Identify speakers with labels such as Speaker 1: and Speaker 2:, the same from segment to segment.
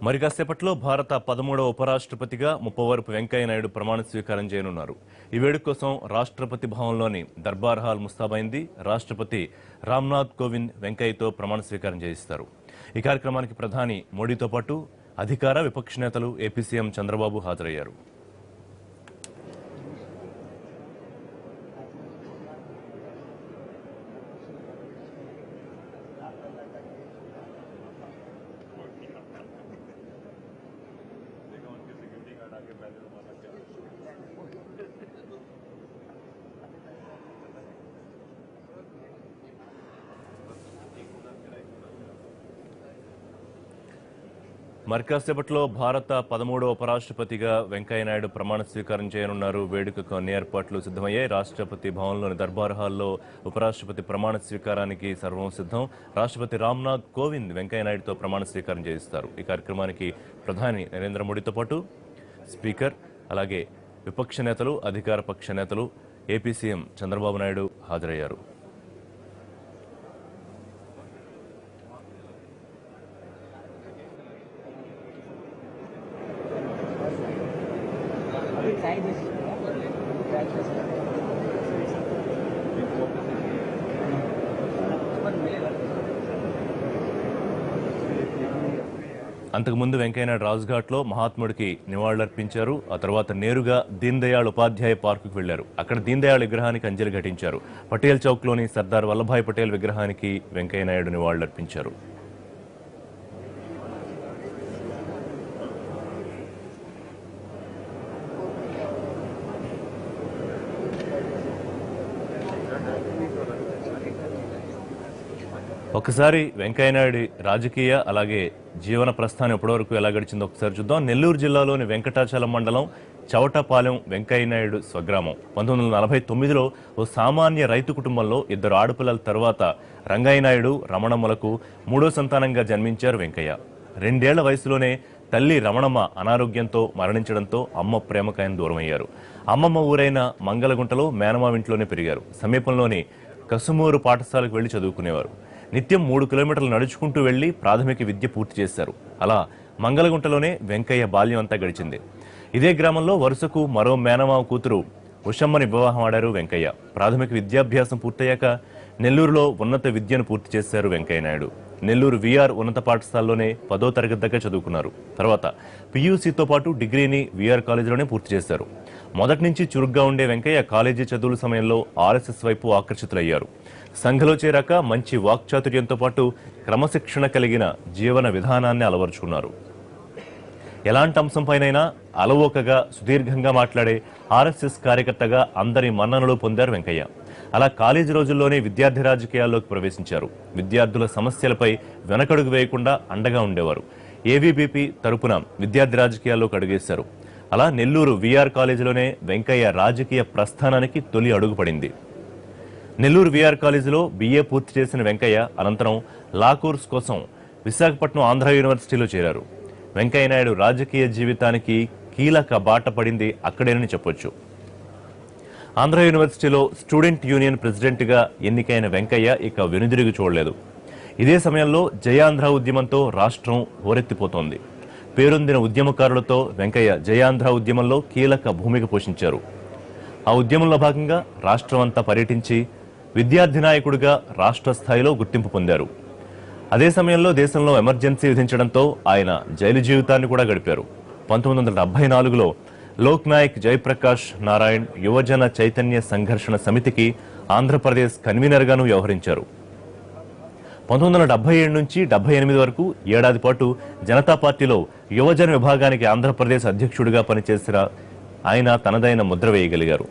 Speaker 1: మరి కాసేపట్లో భారత 13వ ఉపరాష్ట్రపతిగా ముప్పవరపు వెంకయ్య నాయుడు ప్రమాణ స్వీకారం చేయనున్నారు. ఈ వేడుక కోసం రాష్ట్రపతి భవన్లోని దర్బార్ హాల్ ముస్తాబైంది. రాష్ట్రపతి రామ్నాథ్ కోవింద్ వెంకయ్యతో ప్రమాణ స్వీకారం చేయిస్తారు. ఈ కార్యక్రమానికి ప్రధాని మోడీతో పాటు అధికార విపక్ష నేతలు ఏపీ సీఎం చంద్రబాబు హాజరయ్యారు. మరి కాసేపట్లో భారత 13వ ఉపరాష్ట్రపతిగా వెంకయ్య నాయుడు ప్రమాణ స్వీకారం చేయనున్నారు. వేడుకకు అన్ని ఏర్పాట్లు సిద్ధమయ్యాయి. రాష్ట్రపతి భవన్లోని దర్బార్ హాల్లో ఉపరాష్ట్రపతి ప్రమాణ స్వీకారానికి సర్వం సిద్ధం. రాష్ట్రపతి రామ్నాథ్ కోవింద్ వెంకయ్య నాయుడుతో ప్రమాణ స్వీకారం చేయిస్తారు. ఈ కార్యక్రమానికి ప్రధాని నరేంద్ర మోడీతో పాటు స్పీకర్, అలాగే విపక్ష నేతలు, అధికార పక్ష నేతలు, ఏపీ సీఎం చంద్రబాబు నాయుడు హాజరయ్యారు. అంతకుముందు వెంకయ్యనాయుడు రాజ్ఘాట్లో మహాత్ముడికి నివాళులర్పించారు. ఆ తర్వాత నేరుగా దీన్ దయాళ్ ఉపాధ్యాయ పార్కుకు వెళ్లారు. అక్కడ దీన్ దయాళ్ విగ్రహానికి అంజలి ఘటించారు. పటేల్ చౌక్లోని సర్దార్ వల్లభాయ్ పటేల్ విగ్రహానికి వెంకయ్యనాయుడు నివాళులర్పించారు. ఒకసారి వెంకయ్యనాయుడు రాజకీయ అలాగే జీవన ప్రస్థానం ఎప్పటివరకు ఎలా గడిచిందో ఒకసారి చూద్దాం. నెల్లూరు జిల్లాలోని వెంకటాచలం మండలం చవటపాలెం వెంకయ్యనాయుడు స్వగ్రామం. 1949లో ఓ సామాన్య రైతు కుటుంబంలో 2 ఆడపిల్లల తర్వాత రంగయ్యనాయుడు రమణమ్మలకు 3వ సంతానంగా జన్మించారు వెంకయ్య. 2 ఏళ్ల వయసులోనే తల్లి రమణమ్మ అనారోగ్యంతో మరణించడంతో అమ్మ ప్రేమకాయను దూరమయ్యారు. అమ్మమ్మ ఊరైన మంగళగుంటలో మేనమావింట్లోనే పెరిగారు. సమీపంలోని కసుమూరు పాఠశాలకు వెళ్లి చదువుకునేవారు. నిత్యం 3 కిలోమీటర్లు నడుచుకుంటూ వెళ్లి ప్రాథమిక విద్య పూర్తి చేశారు. అలా మంగళగుంటలోనే వెంకయ్య బాల్యం అంతా గడిచింది. ఇదే గ్రామంలో వరుసకు మరో మేనమావ కూతురు ఉషమ్మని వివాహం ఆడారు వెంకయ్య. ప్రాథమిక విద్యాభ్యాసం పూర్తయ్యాక నెల్లూరులో ఉన్నత విద్యను పూర్తి చేశారు వెంకయ్య నాయుడు. నెల్లూరు విఆర్ ఉన్నత పాఠశాలలోనే 10వ తరగతి దాకా చదువుకున్నారు. తర్వాత పీయూసీతో పాటు డిగ్రీని విఆర్ కాలేజీలోనే పూర్తి చేశారు. మొదటి నుంచి చురుగ్గా ఉండే వెంకయ్య కాలేజీ చదువుల సమయంలో ఆర్ఎస్ఎస్ వైపు ఆకర్షితులయ్యారు. సంఘలో చేరాక మంచి వాక్చాతుర్యంతో పాటు క్రమశిక్షణ కలిగిన జీవన విధానాన్ని అలవరుచుకున్నారు. ఎలాంటి అంశంపైనైనా అలవోకగా సుదీర్ఘంగా మాట్లాడే ఆర్ఎస్ఎస్ కార్యకర్తగా అందరి మన్ననలు పొందారు వెంకయ్య. అలా కాలేజీ రోజుల్లోనే విద్యార్థి రాజకీయాల్లోకి ప్రవేశించారు. విద్యార్థుల సమస్యలపై వెనకడుగు వేయకుండా అండగా ఉండేవారు. ఏవీబీపీ తరపున విద్యార్థి రాజకీయాల్లోకి అడుగేశారు. అలా నెల్లూరు విఆర్ కాలేజీలోనే వెంకయ్య రాజకీయ ప్రస్థానానికి తొలి అడుగు పడింది. నెల్లూరు విఆర్ కాలేజీలో BA పూర్తి చేసిన వెంకయ్య అనంతరం లా కోర్స్ కోసం విశాఖపట్నం ఆంధ్ర యూనివర్సిటీలో చేరారు. వెంకయ్య నాయుడు రాజకీయ జీవితానికి కీలక బాట పడింది అక్కడేనని చెప్పొచ్చు. ఆంధ్ర యూనివర్సిటీలో స్టూడెంట్ యూనియన్ ప్రెసిడెంట్గా ఎన్నికైన వెంకయ్య ఇక వెనుదిరిగి చూడలేదు. ఇదే సమయంలో జయాంధ్ర ఉద్యమంతో రాష్ట్రం హోరెత్తిపోతోంది. పేరొందిన ఉద్యమకారులతో వెంకయ్య జయాంధ్ర ఉద్యమంలో కీలక భూమిక పోషించారు. ఆ ఉద్యమంలో భాగంగా రాష్ట్రం అంతా పర్యటించి విద్యార్థి నాయకుడిగా రాష్ట్ర స్థాయిలో గుర్తింపు పొందారు. అదే సమయంలో దేశంలో ఎమర్జెన్సీ విధించడంతో ఆయన జైలు జీవితాన్ని కూడా గడిపారు. 1974లో లోక్ నాయక్ జయప్రకాష్ నారాయణ్ యువజన చైతన్య సంఘర్షణ సమితికి ఆంధ్రప్రదేశ్ కన్వీనర్గాను వ్యవహరించారు. 1977 నుంచి 78 వరకు ఏడాది పాటు జనతా పార్టీలో యువజన విభాగానికి ఆంధ్రప్రదేశ్ అధ్యక్షుడిగా పనిచేసిన ఆయన తనదైన ముద్ర వేయగలిగారు.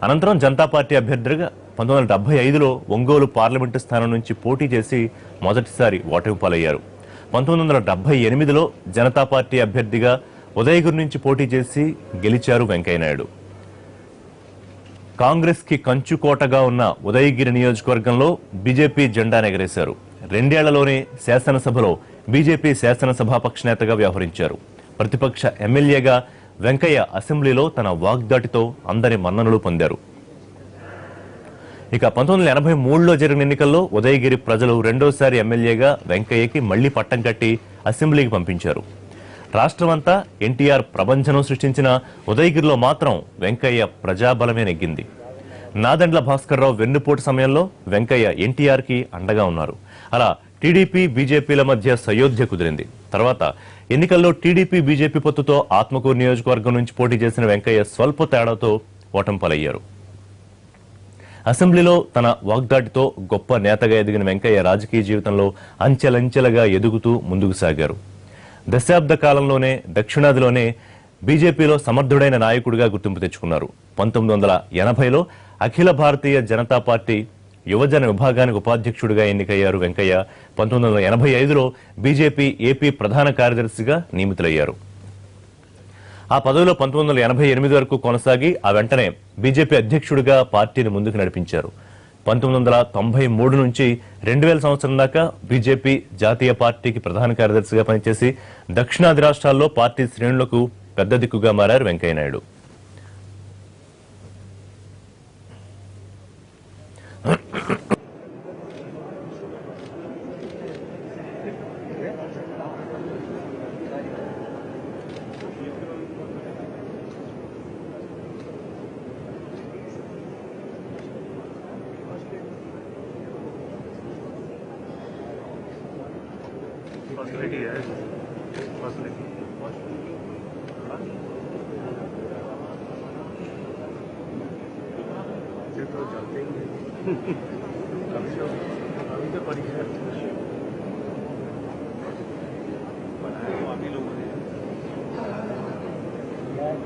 Speaker 1: అనంతరం జనతా పార్టీ అభ్యర్థిగా 1975లో ఒంగోలు పార్లమెంటు స్థానం నుంచి పోటీ చేసి మొదటిసారి ఓటమి పాలయ్యారు. 1978లో జనతా పార్టీ అభ్యర్థిగా ఉదయగిరి నుంచి పోటీ చేసి గెలిచారు వెంకయ్య నాయుడు. కాంగ్రెస్ కి కంచుకోటగా ఉన్న ఉదయగిరి నియోజకవర్గంలో బీజేపీ జెండా ఎగరేశారు. 2 ఏళ్లలోనే శాసనసభలో బీజేపీ శాసనసభాపక్ష నేతగా వ్యవహరించారు. ప్రతిపక్ష ఎమ్మెల్యేగా వెంకయ్య అసెంబ్లీలో తన వాగ్దాటితో అందరి మన్ననలు పొందారు. ఇక 1983లో జరిగిన ఎన్నికల్లో ఉదయగిరి ప్రజలు రెండోసారి ఎమ్మెల్యేగా వెంకయ్యకి మళ్లీ పట్టం కట్టి అసెంబ్లీకి పంపించారు. రాష్ట్రమంతా ఎన్టీఆర్ ప్రభంజనం సృష్టించిన ఉదయగిరిలో మాత్రం వెంకయ్య ప్రజాబలమే నెగ్గింది. నాదెండ్ల భాస్కర్రావు వెన్నుపోటు సమయంలో వెంకయ్య ఎన్టీఆర్కి అండగా ఉన్నారు. అలా టీడీపీ బీజేపీల మధ్య సయోధ్య కుదిరింది. తర్వాత ఎన్నికల్లో టీడీపీ బీజేపీ పొత్తుతో ఆత్మకూరు నియోజకవర్గం నుంచి పోటీ చేసిన వెంకయ్య స్వల్ప తేడాతో ఓటమి పాలయ్యారు. అసెంబ్లీలో తన వాగ్దాటితో గొప్ప నేతగా ఎదిగిన వెంకయ్య రాజకీయ జీవితంలో అంచెలంచెలుగా ఎదుగుతూ ముందుకు సాగారు. దశాబ్ద కాలంలోనే దక్షిణాదిలోనే బీజేపీలో సమర్థుడైన నాయకుడిగా గుర్తింపు తెచ్చుకున్నారు. 1980లో అఖిల భారతీయ జనతా పార్టీ యువజన విభాగానికి ఉపాధ్యక్షుడిగా ఎన్నికయ్యారు వెంకయ్య. 1985లో బీజేపీ ఏపీ ప్రధాన కార్యదర్శిగా నియమితులయ్యారు. ఆ పదవిలో 1988 వరకు కొనసాగి ఆ వెంటనే బీజేపీ అధ్యక్షుడిగా పార్టీని ముందుకు నడిపించారు. 1993 నుంచి 2000 సంవత్సరం దాకా బీజేపీ జాతీయ పార్టీకి ప్రధాన కార్యదర్శిగా పనిచేసి దక్షిణాది రాష్ట్రాల్లో పార్టీ శ్రేణులకు పెద్ద దిక్కుగా మారారు వెంకయ్యనాయుడు.
Speaker 2: फैसिलिटी है फैसिलिटी तो चलते ही अभी तो परीक्षा बनाया अभी लोगों ने वो है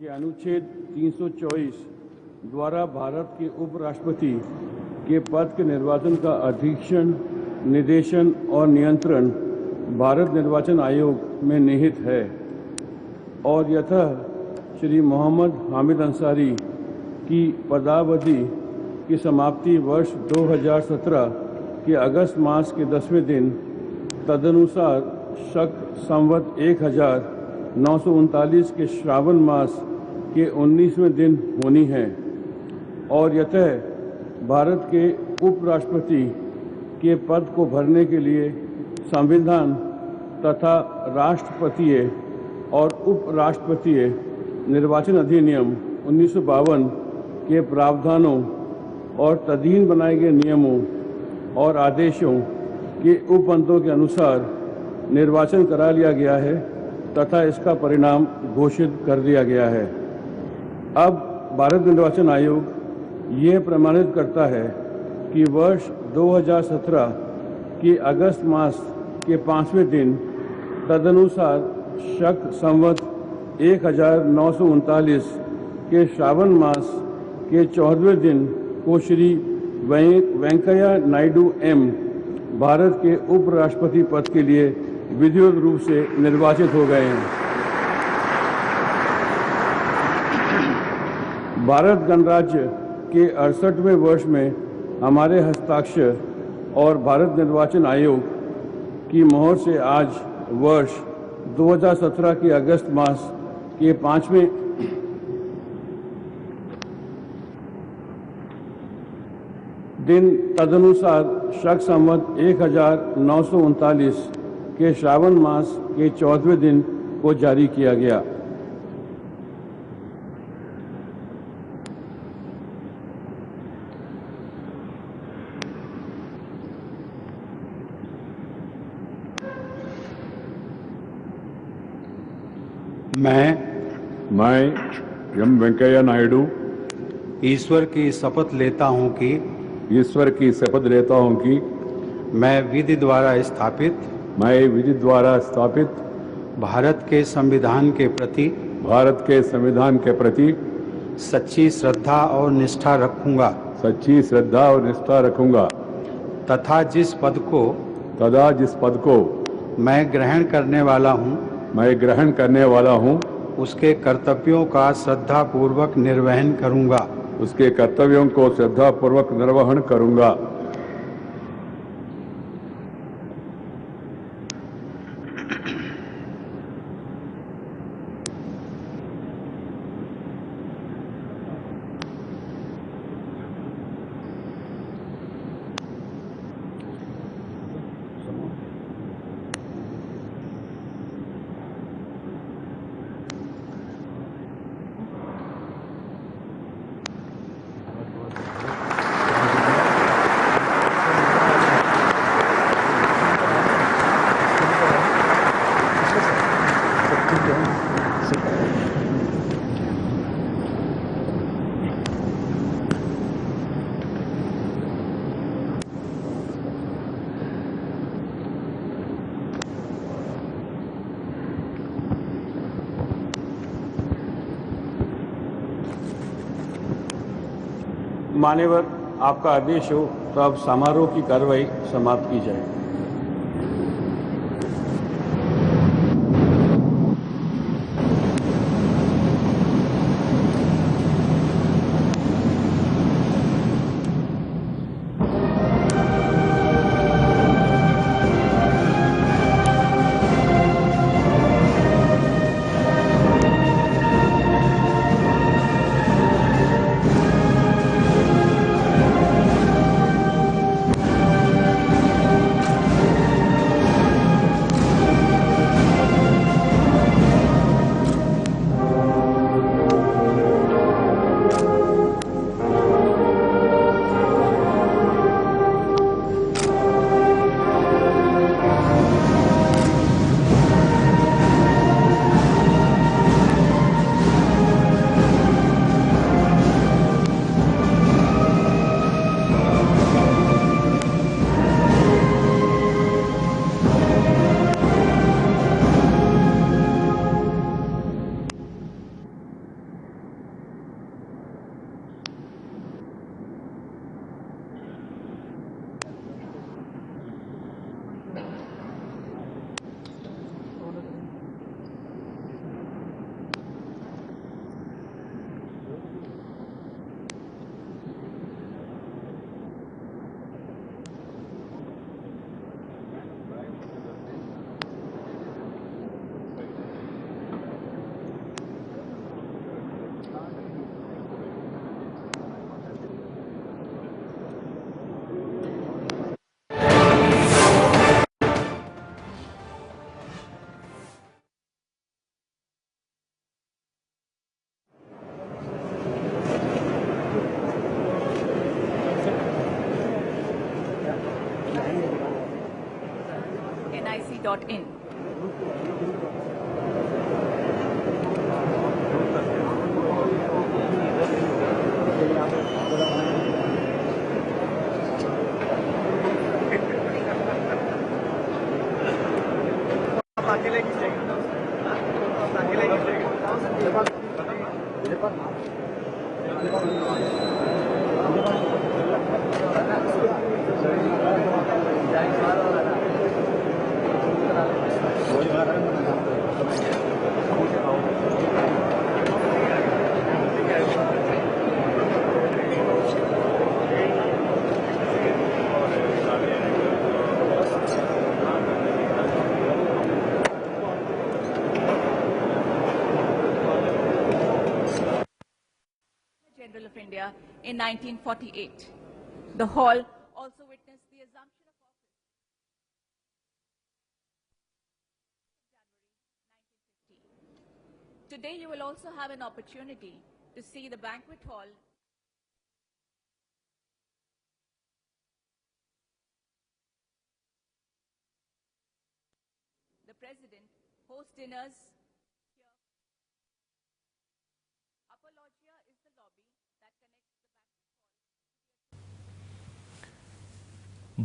Speaker 3: के अनुच्छेद 324 द्वारा भारत के उपराष्ट्रपति के पद के निर्वाचन का अधीक्षण, निर्देशन और नियंत्रण भारत निर्वाचन आयोग में निहित है। और यतः श्री मोहम्मद हामिद अंसारी की पदावधि की समाप्ति वर्ष 2017 के अगस्त मास के 10वें दिन तदनुसार शक संवत 1939 के श्रावण मास के 19वें दिन होनी है। और यतः भारत के उपराष्ट्रपति के पद को भरने के लिए संविधान तथा राष्ट्रपतीय और उपराष्ट्रपतीय निर्वाचन अधिनियम 1952 के प्रावधानों और तदीन बनाए गए नियमों और आदेशों के उपबंधों के अनुसार निर्वाचन करा लिया गया है तथा इसका परिणाम घोषित कर दिया गया है। अब भारत निर्वाचन आयोग ये प्रमाणित करता है कि वर्ष 2017 के अगस्त मास के 5वें दिन तदनुसार शक संवत 1939 के श्रावण मास के 14वें दिन को श्री वेंकैया नायडू एम भारत के उपराष्ट्रपति पद के लिए विधिवत रूप से निर्वाचित हो गए हैं। भारत गणराज्य के 68वें वर्ष में हमारे हस्ताक्षर और भारत निर्वाचन आयोग की मोहर से आज वर्ष 2017 के अगस्त मास के 5वें दिन तदनुसार शक संवत 1939 के श्रावण मास के 14वें दिन को जारी किया गया।
Speaker 4: मैं एम वेंकैया नायडू
Speaker 5: ईश्वर की शपथ लेता हूं कि मैं विधि द्वारा स्थापित भारत के संविधान के प्रति सच्ची श्रद्धा और निष्ठा रखूंगा तथा जिस पद को मैं ग्रहण करने वाला हूं उसके कर्तव्यों का श्रद्धापूर्वक निर्वहन करूंगा।
Speaker 3: मान्यवर, आपका आदेश हो तो अब समारोह की कार्रवाई समाप्त की जाए।
Speaker 6: nic.in. General of India in 1948. The hall also witnessed the assumption of office in January 1950. Today you will also have an opportunity to see the banquet hall. The President hosts dinners here. Upper loggia is the lobby that connects the banquet hall.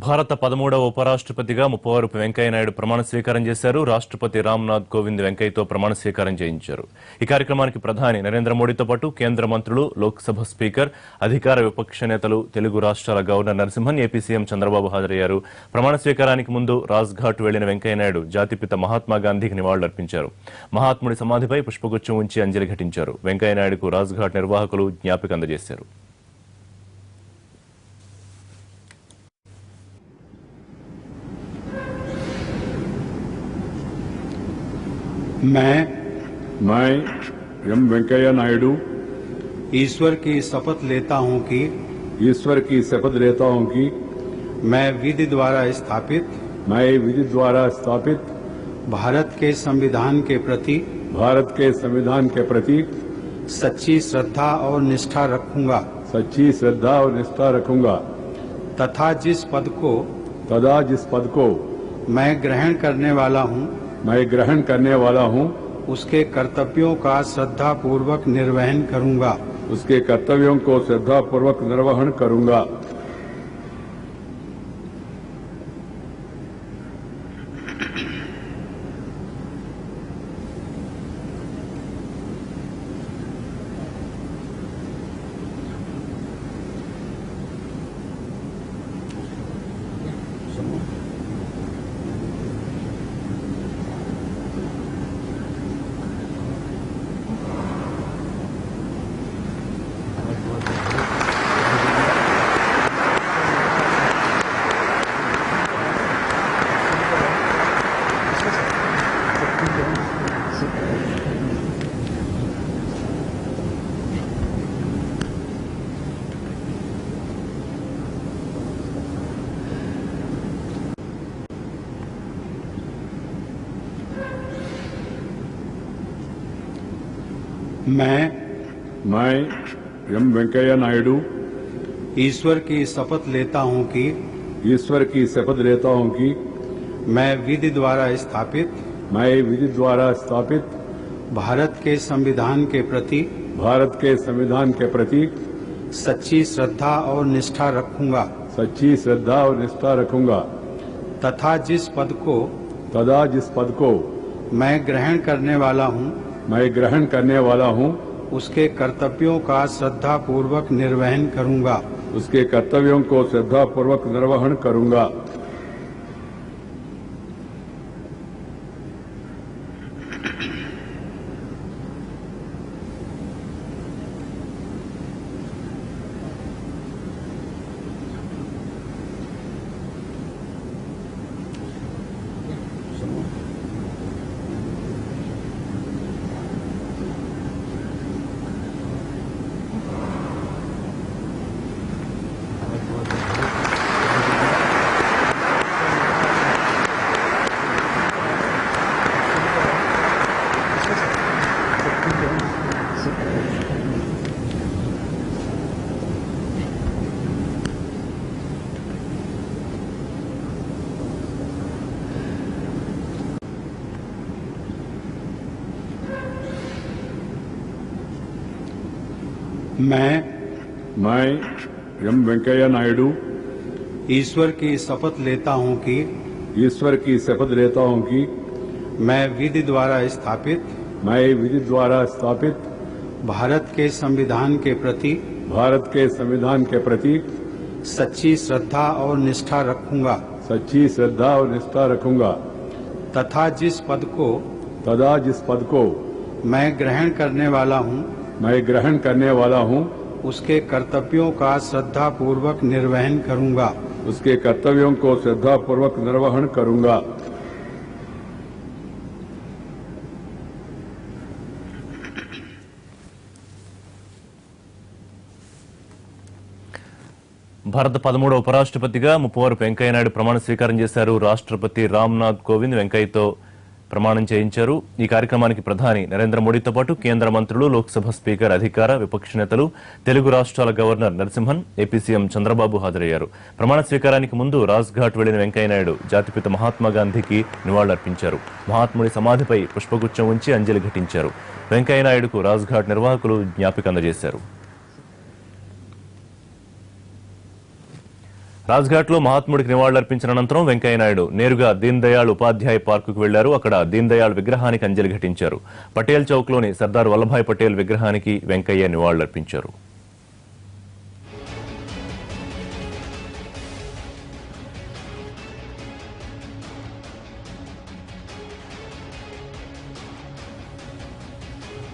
Speaker 1: భారత 13వ ఉపరాష్ట్రపతిగా ముప్పవరపు వెంకయ్యనాయుడు ప్రమాణ స్వీకారం చేశారు. రాష్ట్రపతి రామ్నాథ్ కోవింద్ వెంకయ్యతో ప్రమాణ స్వీకారం చేయించారు. ఈ కార్యక్రమానికి ప్రధాని నరేంద్ర మోడీతో పాటు కేంద్ర మంత్రులు, లోక్సభ స్పీకర్, అధికార విపక్ష నేతలు, తెలుగు రాష్ట్రాల governor Narasimhan, AP CM Chandrababu హాజరయ్యారు. ప్రమాణ స్వీకారానికి ముందు రాజ్ఘాట్ వెళ్లిన వెంకయ్యనాయుడు జాతిపిత మహాత్మా గాంధీకి నివాళులర్పించారు. మహాత్ముడి సమాధిపై పుష్పగుచ్చం ఉంచి అంజలి ఘటించారు. వెంకయ్యనాయుడుకు రాజ్ఘాట్ నిర్వాహకులు జ్ఞాపిక అందజేశారు.
Speaker 4: मैं एम वेंकैया नायडू
Speaker 5: ईश्वर की शपथ लेता हूं कि मैं विधि द्वारा स्थापित भारत के संविधान के प्रति सच्ची श्रद्धा और निष्ठा रखूंगा तथा जिस पद को मैं ग्रहण करने वाला हूं उसके कर्तव्यों का श्रद्धा पूर्वक निर्वहन करूंगा। मैं एम वेंकैया नायडू ईश्वर की शपथ लेता हूं कि मैं विधि द्वारा स्थापित भारत के संविधान के प्रति सच्ची श्रद्धा और निष्ठा रखूंगा तथा जिस पद को मैं ग्रहण करने वाला हूं उसके कर्तव्यों का श्रद्धा पूर्वक निर्वहन करूंगा।
Speaker 4: मैं एम वेंकैया नायडू
Speaker 5: ईश्वर की शपथ लेता हूं कि
Speaker 4: ईश्वर की शपथ लेता हूं कि
Speaker 5: मैं विधि द्वारा स्थापित भारत के संविधान के प्रति सच्ची श्रद्धा और निष्ठा रखूंगा तथा जिस पद को मैं ग्रहण करने वाला हूं उसके कर्तव्यों का श्रद्धापूर्वक निर्वहन करूंगा।
Speaker 1: భారత 13వ ఉపరాష్ట్రపతిగా ముప్పవరపు వెంకయ్యనాయుడు ప్రమాణ స్వీకారం చేశారు. రాష్ట్రపతి రామ్నాథ్ కోవింద్ వెంకయ్యతో ప్రమాణం చేయించారు. ఈ కార్యక్రమానికి ప్రధాని నరేంద్ర మోడీతో పాటు కేంద్ర మంత్రులు, లోక్సభ స్పీకర్, అధికార విపక్ష నేతలు, తెలుగు రాష్ట్రాల governor Narasimhan, AP CM Chandrababu హాజరయ్యారు. ప్రమాణ స్వీకారానికి ముందు రాజ్ఘాట్ వెళ్లిన వెంకయ్యనాయుడు జాతిపిత మహాత్మా గాంధీకి నివాళులర్పించారు. మహాత్ముడి సమాధిపై పుష్పగుచ్చం ఉంచి అంజలి ఘటించారు. వెంకయ్యనాయుడుకు రాజ్ఘాట్ నిర్వాహకులు జ్ఞాపిక అందజేశారు. రాజ్ఘాట్లో మహాత్ముడికి నివాళులర్పించిన అనంతరం వెంకయ్యనాయుడు నేరుగా దీన్ దయాళ్ ఉపాధ్యాయ పార్కుకు వెళ్లారు. అక్కడ దీన్ దయాళ్ విగ్రహానికి అంజలి ఘటించారు. పటేల్ చౌక్లోని సర్దార్ వల్లభాయ్ పటేల్ విగ్రహానికి వెంకయ్య నివాళులర్పించారు.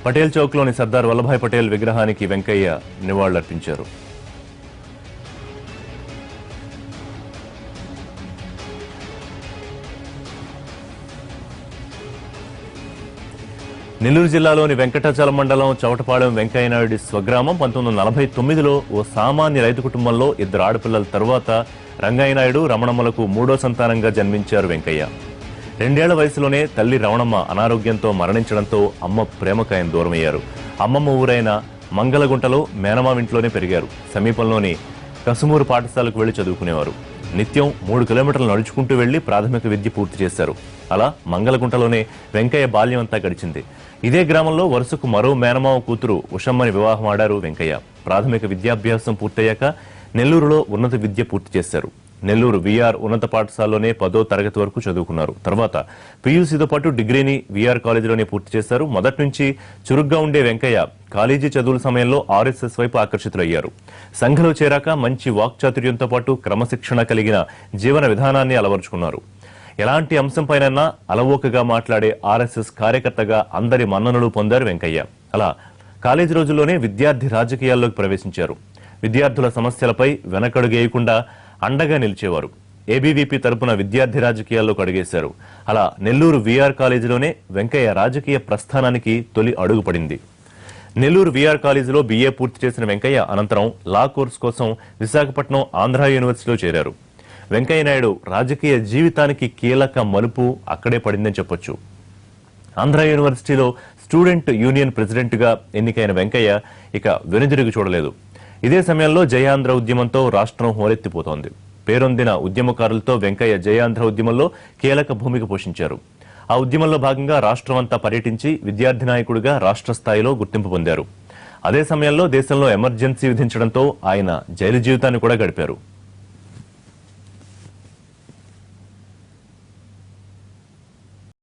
Speaker 1: పటేల్ చౌక్లోని సర్దార్ వల్లభాయ్ పటేల్ విగ్రహానికి వెంకయ్య నివాళులర్పించారు. నెల్లూరు జిల్లాలోని వెంకటాచలం మండలం చవటపాలెం వెంకయ్యనాయుడి స్వగ్రామం. 1949లో ఓ సామాన్య రైతు కుటుంబంలో 2 ఆడపిల్లల తరువాత రంగయ్యనాయుడు, రమణమ్మలకు 3వ సంతానంగా జన్మించారు వెంకయ్య. 2 ఏళ్ల వయసులోనే తల్లి రమణమ్మ అనారోగ్యంతో మరణించడంతో అమ్మ ప్రేమకు ఆయన దూరమయ్యారు. అమ్మమ్మ ఊరైన మంగళగుంటలో మేనమావింట్లోనే పెరిగారు. సమీపంలోని కసుమూరు పాఠశాలకు వెళ్లి చదువుకునేవారు. నిత్యం 3 కిలోమీటర్లు నడుచుకుంటూ వెళ్లి ప్రాథమిక విద్య పూర్తి చేశారు. అలా మంగళగుంటలోనే వెంకయ్య బాల్యం అంతా గడిచింది. ఇదే గ్రామంలో వరుసకు మరో మేనమావ కూతురు ఉషమ్మని వివాహం ఆడారు వెంకయ్య. ప్రాథమిక విద్యాభ్యాసం పూర్తయ్యాక నెల్లూరులో ఉన్నత విద్య పూర్తి చేశారు. నెల్లూరు వీఆర్ ఉన్నత పాఠశాలలోనే 10వ తరగతి వరకు చదువుకున్నారు. తర్వాత పీయూసీతో పాటు డిగ్రీని వీఆర్ కాలేజీలోనే పూర్తి చేశారు. మొదటి నుంచి చురుగ్గా ఉండే వెంకయ్య కాలేజీ చదువుల సమయంలో ఆర్ఎస్ఎస్ వైపు ఆకర్షితులయ్యారు. సంఘంలో చేరాక మంచి వాక్చాతుర్యంతో పాటు క్రమశిక్షణ కలిగిన జీవన విధానాన్ని అలవరుచుకున్నారు. ఎలాంటి అంశంపైనన్నా అలవోకగా మాట్లాడే ఆర్ఎస్ఎస్ కార్యకర్తగా అందరి మన్ననలు పొందారు వెంకయ్య. అలా కాలేజీ రోజుల్లోనే విద్యార్థి రాజకీయాల్లోకి ప్రవేశించారు. విద్యార్థుల సమస్యలపై వెనకడుగేయకుండా అండగా నిలిచేవారు. ఏబీవీపీ తరపున విద్యార్థి రాజకీయాల్లోకి అడుగేశారు. అలా నెల్లూరు వీఆర్ కాలేజీలోనే వెంకయ్య రాజకీయ ప్రస్థానానికి తొలి అడుగు పడింది. నెల్లూరు వీఆర్ కాలేజీలో బీఏ పూర్తి చేసిన వెంకయ్య అనంతరం లా కోర్సు కోసం విశాఖపట్నం ఆంధ్ర యూనివర్సిటీలో చేరారు. వెంకయ్యనాయుడు రాజకీయ జీవితానికి కీలక మలుపు అక్కడే పడిందని చెప్పొచ్చు. ఆంధ్ర యూనివర్సిటీలో స్టూడెంట్ యూనియన్ ప్రెసిడెంట్గా ఎన్నికైన వెంకయ్య ఇక వెనుదిరిగి చూడలేదు. ఇదే సమయంలో జయాంధ్ర ఉద్యమంతో రాష్ట్రం హోరెత్తిపోతోంది. పేరొందిన ఉద్యమకారులతో వెంకయ్య జయాంధ్ర ఉద్యమంలో కీలక భూమిక పోషించారు. ఆ ఉద్యమంలో భాగంగా రాష్ట్రమంతా పర్యటించి విద్యార్థి నాయకుడిగా రాష్ట్ర స్థాయిలో గుర్తింపు పొందారు. అదే సమయంలో దేశంలో ఎమర్జెన్సీ విధించడంతో ఆయన జైలు జీవితాన్ని కూడా గడిపారు.